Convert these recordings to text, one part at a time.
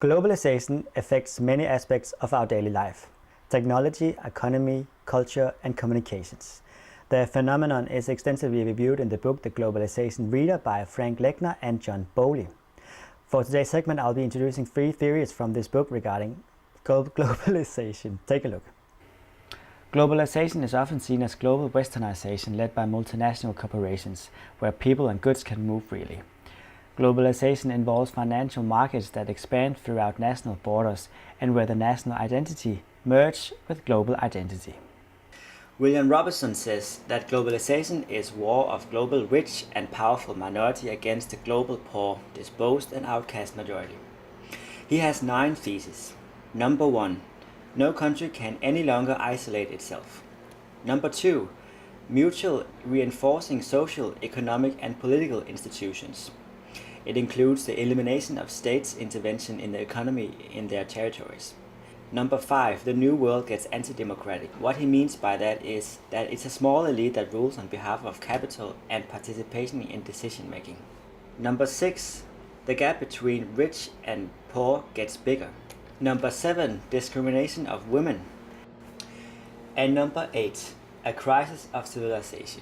Globalization affects many aspects of our daily life: technology, economy, culture, and communications. The phenomenon is extensively reviewed in the book The Globalization Reader by Frank Lechner and John Bowley. For today's segment, I'll be introducing 3 theories from this book regarding globalization. Take a look. Globalization is often seen as global westernization led by multinational corporations, where people and goods can move freely. Globalization involves financial markets that expand throughout national borders and where the national identity merges with global identity. William Robertson says that globalization is war of global rich and powerful minority against the global poor, disposed and outcast majority. He has 9 theses. Number 1. No country can any longer isolate itself. Number 2. Mutual reinforcing social, economic and political institutions. It includes the elimination of states' intervention in the economy in their territories. Number 5. The New World gets anti-democratic. What he means by that is that it's a small elite that rules on behalf of capital and participation in decision making. Number 6. The gap between rich and poor gets bigger. Number 7. Discrimination of women. And number 8. A crisis of civilization.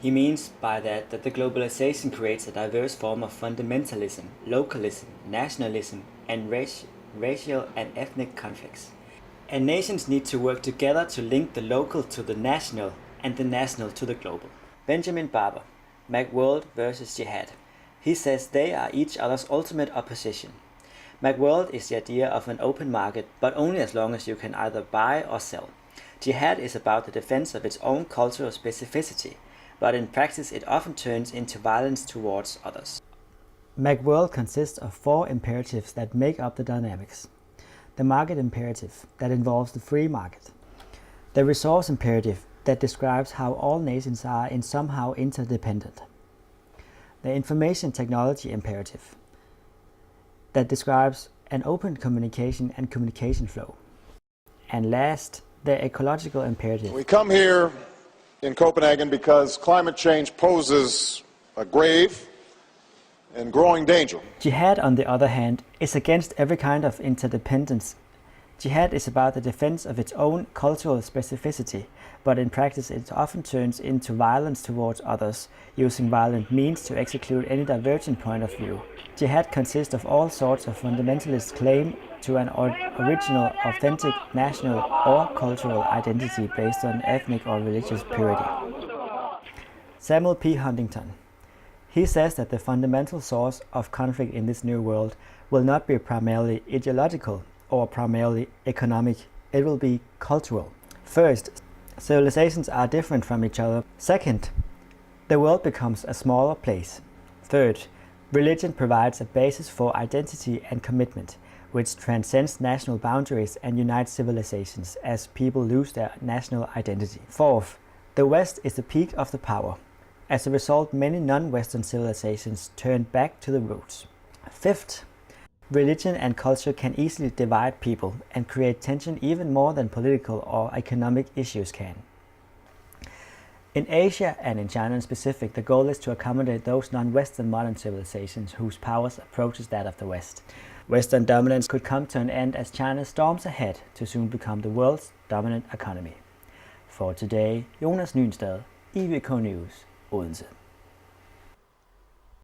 He means by that the globalization creates a diverse form of fundamentalism, localism, nationalism, and racial and ethnic conflicts. And nations need to work together to link the local to the national and the national to the global. Benjamin Barber, Macworld versus Jihad. He says they are each other's ultimate opposition. Macworld is the idea of an open market, but only as long as you can either buy or sell. Jihad is about the defense of its own cultural specificity, but in practice it often turns into violence towards others. Macworld consists of 4 imperatives that make up the dynamics. The market imperative, that involves the free market. The resource imperative, that describes how all nations are somehow interdependent. The information technology imperative, that describes an open communication and communication flow. And last, the ecological imperative. We come here in Copenhagen because climate change poses a grave and growing danger. Jihad, on the other hand, is against every kind of interdependence. Jihad is about the defense of its own cultural specificity, but in practice it often turns into violence towards others, using violent means to exclude any divergent point of view. Jihad consists of all sorts of fundamentalist claim to an original, authentic, national or cultural identity based on ethnic or religious purity. Samuel P. Huntington. He says that the fundamental source of conflict in this new world will not be primarily ideological or primarily economic, it will be cultural. First, civilizations are different from each other. Second, the world becomes a smaller place. Third, religion provides a basis for identity and commitment, which transcends national boundaries and unites civilizations as people lose their national identity. Fourth, the West is the peak of the power. As a result, many non-Western civilizations turn back to the roots. Fifth, religion and culture can easily divide people and create tension even more than political or economic issues can. In Asia and in China in specific, the goal is to accommodate those non-Western modern civilizations whose powers approaches that of the West. Western dominance could come to an end as China storms ahead to soon become the world's dominant economy. For today, Jonas Nynstad, EVK News, Odense.